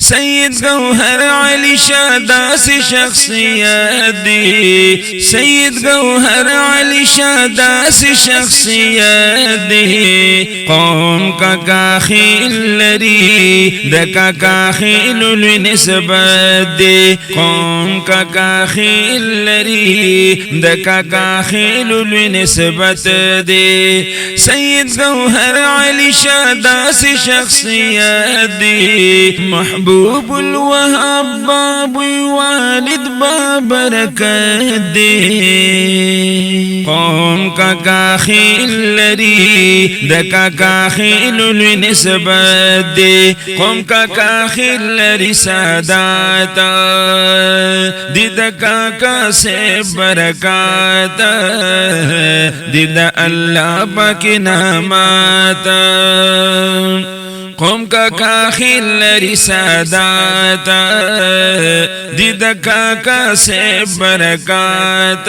سید گوہر علی شاہ داسی شخصیت دی سید گوہر علی شاہ داسی شخصیت دی قوم کا کاخیل لری دکا کاخیل لوی نسبت دی قوم کا کاخیل لری دکا کاخیل لوی نسبت دی سید گوہر علی شاہ داسی شخصیت دی محبوب الوهاب باب والد بابرکت دی قوم کا کاخیل لری دکا کاخیل لوی نسبت دی قوم کا کاخیل لری سادات دی دکا کا سے برکات دی دا اللہ پاکی نامات قوم کا کاخیل لری سادات دی دا کاکا سے برکات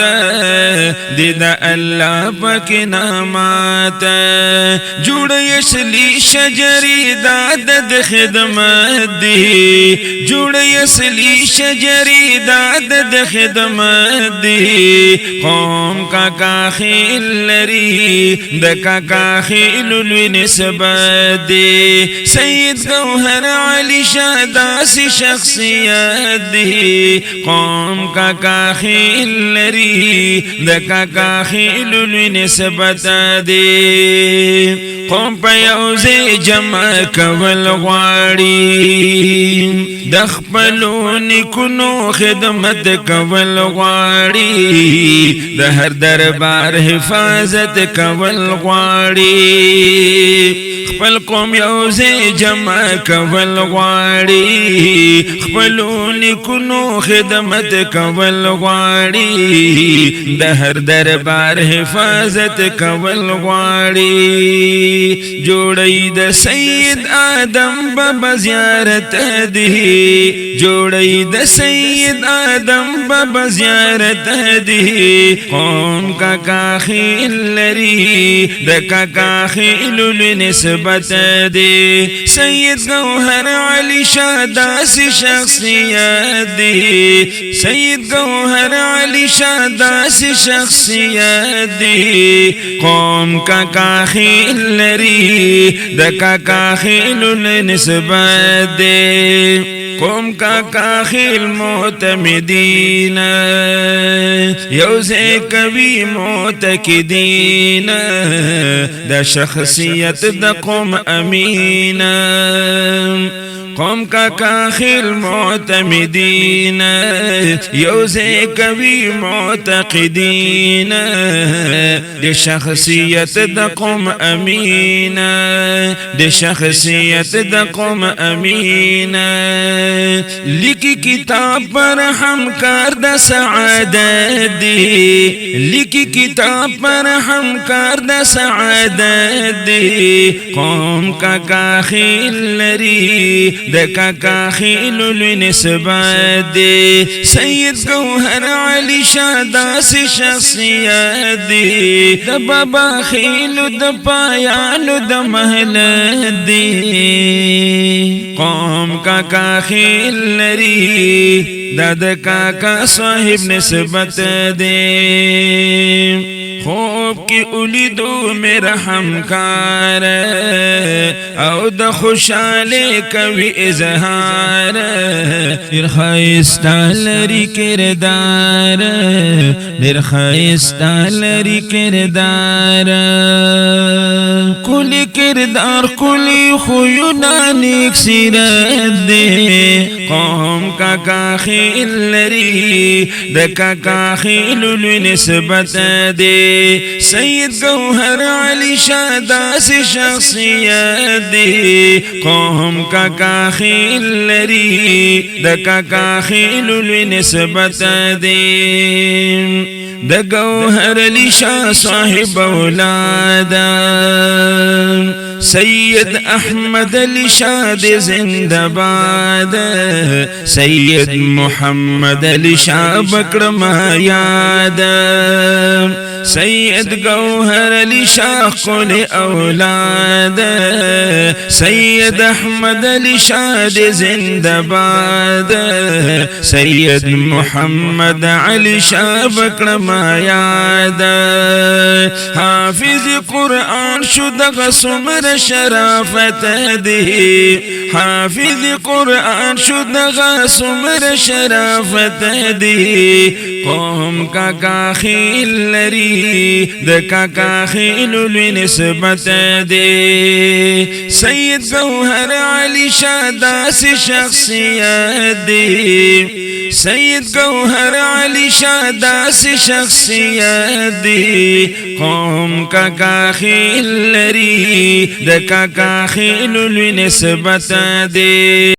دی دا اللہ پاکی نامات جوڑ یسلی شجری دادد خدمت دی جوڑ یسلی شجری دادد خدمت دی قوم کا کاخیل لری دا کاخیل لوی نسبت دی سید گوہر علی شاہ داسی شخصیت دی قوم کا کاخیل لری دکا کاخیل لوی نسبت دی قوم پا یوزی جمع کول غواړي دخپلو نکونو خدمت کول غواړي د هر دربار حفاظت کول غواړي خپل قوم یوزی جمع کول غواړي خپلو نکونو خدمت کول غواړي د هر دربار حفاظت کول غواړي جوړی د سید آدم بابا زیارت دی جوړی د سید آدم بابا زیارت دی قوم کا کاخیل لری د کا کاخیل لوی نسبت دی سید گوہر علی شاہ داسی شخصیت دی سید گوہر علی شاہ داسی شخصیت دی قوم کا کاخیل لری دکا کاخیل نسبت دے قوم کا کاخیل معتمدین یوزے کبھی معتقدین دا شخصیت دا قوم امین قوم کا کاخیل معتمدین یوزے کبھی معتقدین دی شخصیت دا قوم امین دی شخصیت دا قوم امین لکی کتاب پر ہم کار دا سعادت دی لکی کتاب پر ہم کار دا سعادت دی قوم کا کاخیل لری دکا کاخیل لوی نسبت دی سید گوہر علی شاہ داسی شخصیت دی دا بابا خیل دا پایال دا محلت دی قوم کا کاخیل لری دا دکا کا صاحب نسبت دی خوب کی اولیدو میرا ہمکار او د خوشالے کوي اظہار دیر خیستا لری کردار دیر خیستا لری کردار کلی کردار کلی خویونا نیک سیرت دے قوم کا کاخیل لری دکا کاخیل لوی نسبت دے سید گوہر علی شاہ داسی شخصیت دی قوم کا کاخیل لری دکا کاخیل لوی نسبت دی د گوہر علی شاہ صاحب اولادا سید احمد علی شاہ دے زندہ باد سید محمد علی شاہ بکر ما یاد سید گوہر علی شاہ قل اولاد سید احمد علی شاہ زندہ باد سید محمد علی شاہ بکڑم یاد حافظ قرآن شدغ سمر شرافت دی حافظ قرآن شدغ سمر شرافت دی قوم کا کاخیل لری د کا کاخیل نسبت دی سید گوہر علی شاہ داس شخصیت دی سید گوہر علی شاہ داس شخصیت دی قوم کا کاخیل لری د کا کاخیل نسبت دی